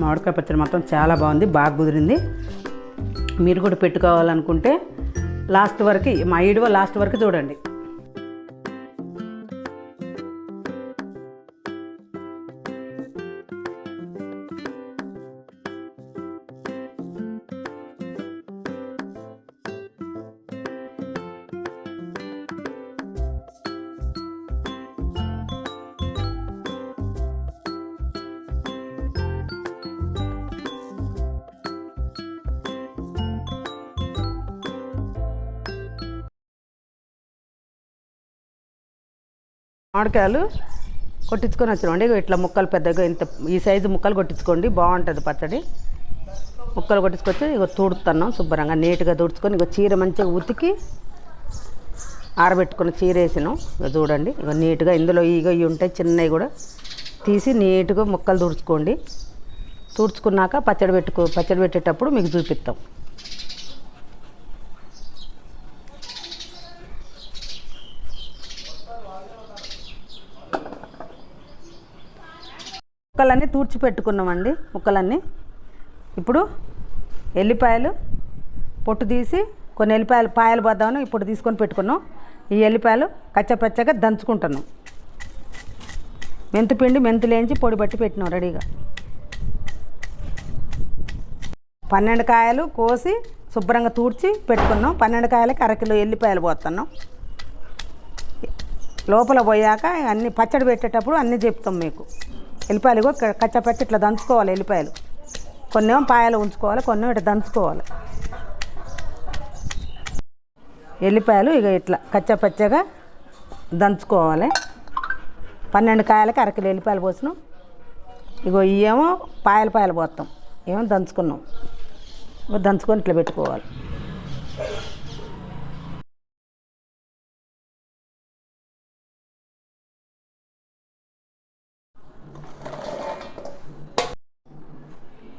మామిడికాయ పచ్చడి మొత్తం చాలా బాగుంది, బాగా కుదిరింది. మీరు కూడా పెట్టుకోవాలనుకుంటే లాస్ట్ వరకు మా వీడియో లాస్ట్ వరకు చూడండి. మామిడికాయలు కొట్టించుకొని వచ్చినామండి. ఇట్లా ముక్కలు పెద్దగా ఇంత ఈ సైజు ముక్కలు కొట్టించుకోండి, బాగుంటుంది పచ్చడి. ముక్కలు కొట్టించుకొచ్చి ఇగో తుడుతున్నాం శుభ్రంగా, నీట్గా తుడుచుకొని ఇగో చీర మంచిగా ఉతికి ఆరబెట్టుకుని చీర వేసినాం. ఇక చూడండి, ఇక నీట్గా ఇందులో ఇవి ఉంటాయి చిన్నవి కూడా తీసి నీట్గా ముక్కలు తుడుచుకోండి. తుడుచుకున్నాక పచ్చడి పెట్టేటప్పుడు మీకు చూపిస్తాం. ముక్కలన్నీ తూర్చి పెట్టుకున్నామండి. ముక్కలన్నీ ఇప్పుడు ఎల్లిపాయలు పొట్టు తీసి కొన్ని పాయలు పోద్దామని ఇప్పుడు తీసుకొని పెట్టుకున్నాం. ఈ ఎల్లిపాయలు కచ్చపచ్చగా దంచుకుంటున్నాం. మెంతులు వేయించి పొడి పట్టి పెట్టినాం రెడీగా. 12 కాయలు కోసి శుభ్రంగా తూడ్చి పెట్టుకున్నాం. 12 కాయలకి అరకిలో ఎల్లిపాయలు పోతున్నాం. లోపల పోయాక అన్నీ పచ్చడి పెట్టేటప్పుడు అన్నీ చెప్తాం మీకు. ఎల్లిపాయలు కచ్చపచ్చ ఇట్లా దంచుకోవాలి. ఎల్లిపాయలు కొన్నేమో పాయలు ఉంచుకోవాలి, కొన్నేమో ఇట్లా దంచుకోవాలి. ఎల్లిపాయలు ఇక ఇట్లా కచ్చపచ్చగా దంచుకోవాలి. 12 కాయలకి అరకిలో ఎల్లిపాయలు పోసినాం. ఇగో ఇవేమో పాయలు పోస్తాం, ఏమో దంచుకున్నాం. దంచుకొని ఇట్లా పెట్టుకోవాలి.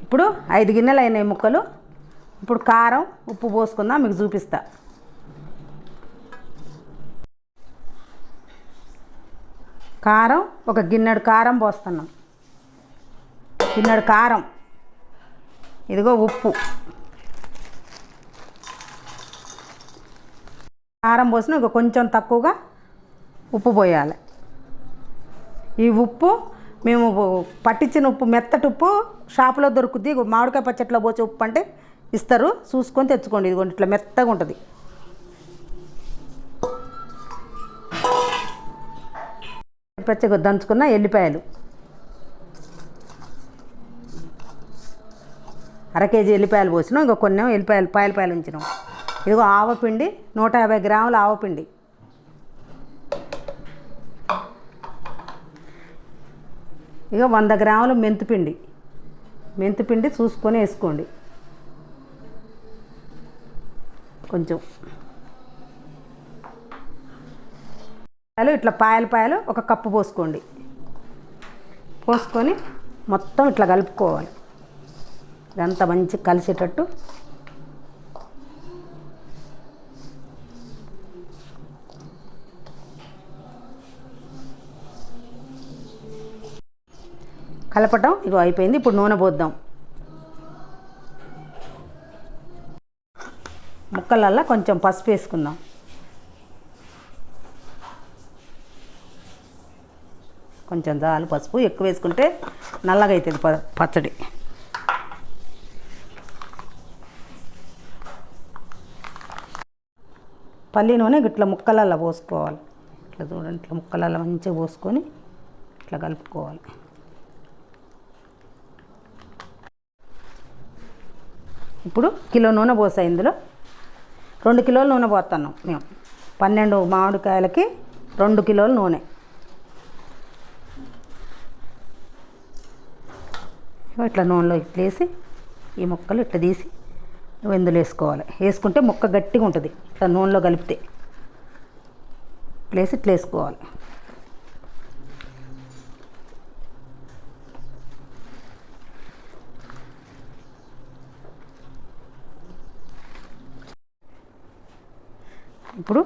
ఇప్పుడు 5 గిన్నెలు అయినాయి ముక్కలు. ఇప్పుడు కారం ఉప్పు పోసుకుందాం, మీకు చూపిస్తా. కారం ఒక గిన్నెడు కారం పోస్తున్నాం. గిన్నెడు కారం, ఇదిగో ఉప్పు. కారం పోసిన ఇక కొంచెం తక్కువగా ఉప్పు పోయాలి. ఈ ఉప్పు మేము పట్టించిన ఉప్పు, మెత్తటి ఉప్పు షాపులో దొరుకుద్ది. మామిడికాయ పచ్చట్లో పోసే ఉప్పు అంటే ఇస్తారు, చూసుకొని తెచ్చుకోండి. ఇదిగోండి ఇట్లా మెత్తగా ఉంటుంది. పచ్చగా దంచుకున్న ఎల్లిపాయలు, 1 కేజీ ఎల్లిపాయలు పోసినాం. ఇంకో కొన్ని ఎల్లిపాయలు పాయలు ఉంచినాం. ఇదిగో ఆవపిండి 150 గ్రాముల ఆవపిండి, ఇక 100 గ్రాముల మెంతిపిండి చూసుకొని వేసుకోండి. కొంచెం ఇట్లా పాయలు 1 కప్పు పోసుకోండి. పోసుకొని మొత్తం ఇట్లా కలుపుకోవాలి. ఇదంతా మంచిగా కలిసేటట్టు కలపటం ఇగో అయిపోయింది. ఇప్పుడు నూనె పోద్దాం. ముక్కలల్లో కొంచెం పసుపు వేసుకుందాం. కొంచెం చాలు పసుపు, ఎక్కువ వేసుకుంటే నల్లగా అవుతుంది పచ్చడి. పల్లి నూనె ఇట్లా ముక్కలల్లో పోసుకోవాలి. ఇట్లా చూడండి, ఇట్లా ముక్కలల్లో మంచిగా పోసుకొని ఇట్లా కలుపుకోవాలి. ఇప్పుడు కిలో నూనె పోసా. ఇందులో 2 కిలోల నూనె పోతున్నాం మేము. 12 మామిడికాయలకి 2 కిలోల నూనె. ఇట్లా నూనెలో ఇట్లా వేసి ఈ ముక్కలు ఇట్లా తీసి ఇందులో వేసుకోవాలి. వేసుకుంటే ముక్క గట్టిగా ఉంటుంది. ఇట్లా నూనెలో కలిపితే ప్లేస్ ఇట్లా వేసుకోవాలి. ఇప్పుడు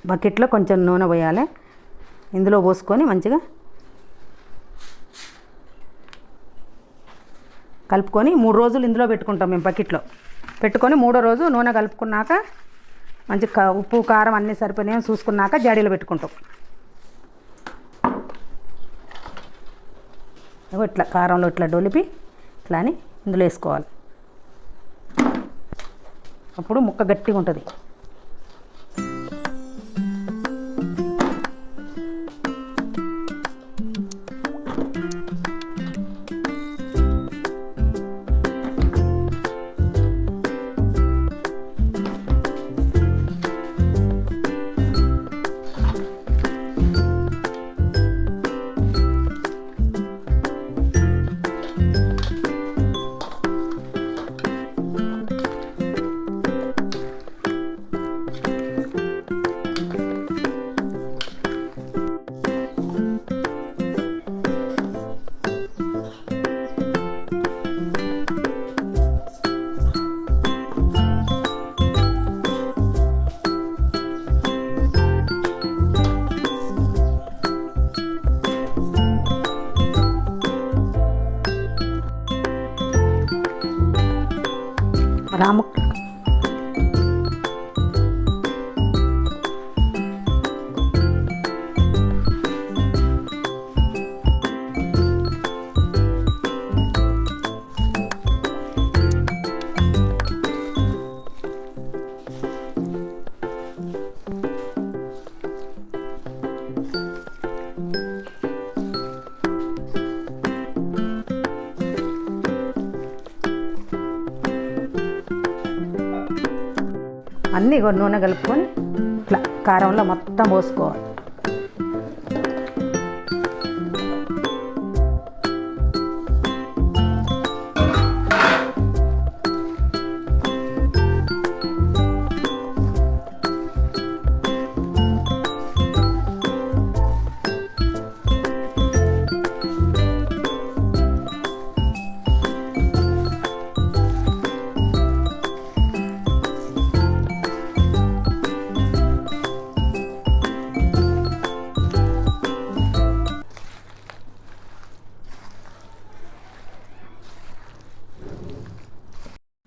బకెట్లో కొంచెం నూనె పోయాలి. ఇందులో పోసుకొని మంచిగా కలుపుకొని 3 రోజులు ఇందులో పెట్టుకుంటాం మేము బకెట్లో. పెట్టుకొని 3వ రోజు నూనె కలుపుకున్నాక మంచి ఉప్పు కారం అన్నీ సరిపోయినాయో చూసుకున్నాక జాడీలో పెట్టుకుంటాం. ఇట్లా కారంలో ఇట్లా డొలిపి ఇట్లా అని ఇందులో వేసుకోవాలి. అప్పుడు ముక్క గట్టిగా ఉంటుంది. రాము అన్నీ నూనె కలుపుకొని ఇట్లా కారంలో మొత్తం పోసుకోవాలి.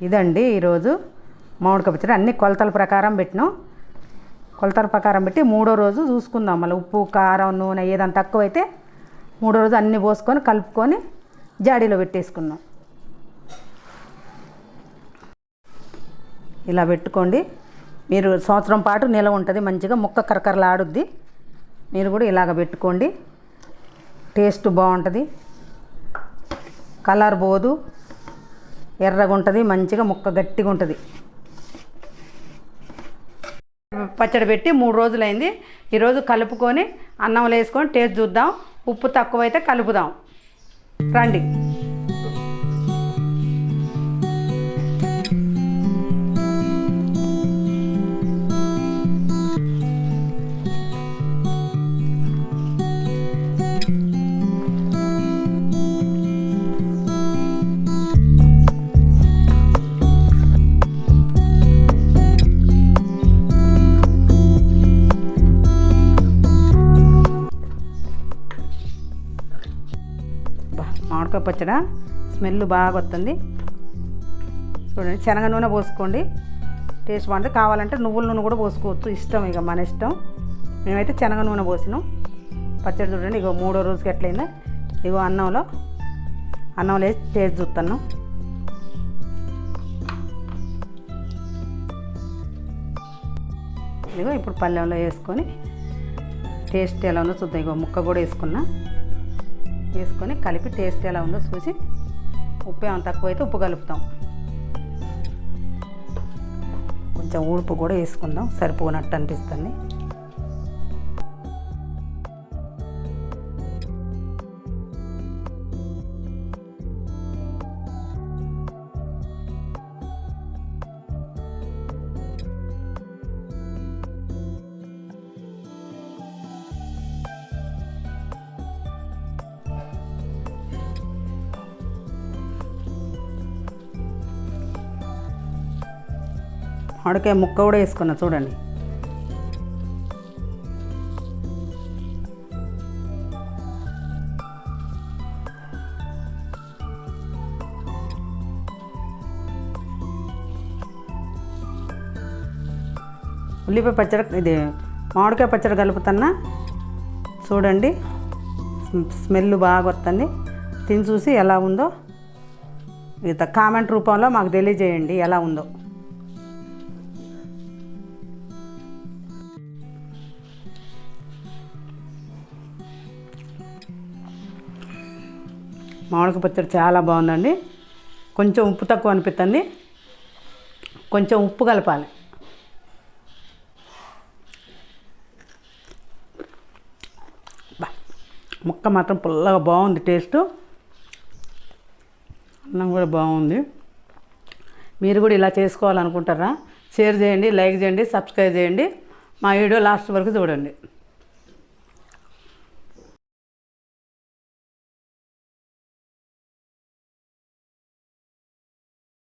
ఇదండి ఈరోజు మామిడికాయ పచ్చడి. అన్ని కొలతల ప్రకారం పెట్టినాం. కొలతల ప్రకారం పెట్టి 3వ రోజు చూసుకుందాం. మళ్ళీ ఉప్పు కారం నూనె ఏదైనా తక్కువైతే 3వ రోజు అన్నీ పోసుకొని కలుపుకొని జాడీలో పెట్టేసుకున్నాం. ఇలా పెట్టుకోండి. మీరు సంవత్సరం పాటు నిలవ ఉంటుంది. మంచిగా ముక్క కరకరలాడుద్ది. మీరు కూడా ఇలాగ పెట్టుకోండి. టేస్ట్ బాగుంటుంది. కలర్ పోదు. ఎర్రగా ఉంటుంది. మంచిగా ముక్క గట్టిగా ఉంటుంది. పచ్చడి పెట్టి 3 రోజులైంది. ఈరోజు కలుపుకొని అన్నంలో వేసుకొని టేస్ట్ చూద్దాం. ఉప్పు తక్కువైతే కలుపుదాం. రండి. మామిడికాయ పచ్చడి స్మెల్ బాగా వస్తుంది. చూడండి, శనగ నూనె పోసుకోండి. టేస్ట్ బాగుంటుంది. కావాలంటే నువ్వుల నూనె కూడా పోసుకోవచ్చు. ఇష్టం, ఇక మన ఇష్టం. మేమైతే శనగ నూనె పోసినాం. పచ్చడి చూడండి. ఇగో 3వ రోజుకి ఎట్లయిందో. ఇగో అన్నంలో వేసి టేస్ట్ చూస్తాను. ఇగో ఇప్పుడు పళ్ళెంలో వేసుకొని టేస్ట్ ఎలా ఉందో చూద్దాం. ఇగో ముక్క కూడా వేసుకొని కలిపి టేస్ట్ ఎలా ఉందో చూసి ఉప్పు ఏమైనా తక్కువైతే ఉప్పు కలుపుతాం. కొంచెం ఉడుపు కూడా వేసుకుందాం. సరిపోనట్టు అనిపిస్తుంది. మామిడికాయ ముక్క కూడా వేసుకున్నా చూడండి. ఉల్లిపాయ పచ్చడి ఇది మామిడికాయ పచ్చడి కలుపుతున్నా చూడండి. స్మెల్ బాగా వస్తుంది. తిని చూసి ఎలా ఉందో ఇది కామెంట్ రూపంలో మాకు తెలియజేయండి ఎలా ఉందో. మామిడికాయ పచ్చడి చాలా బాగుందండి. కొంచెం ఉప్పు తక్కువ అనిపిస్తుంది, కొంచెం ఉప్పు కలపాలి. ముక్క మాత్రం పుల్లగా బాగుంది. టేస్ట్ అన్నం కూడా బాగుంది. మీరు కూడా ఇలా చేసుకోవాలనుకుంటారా? షేర్ చేయండి, లైక్ చేయండి, సబ్స్క్రైబ్ చేయండి. మా వీడియో లాస్ట్ వరకు చూడండి.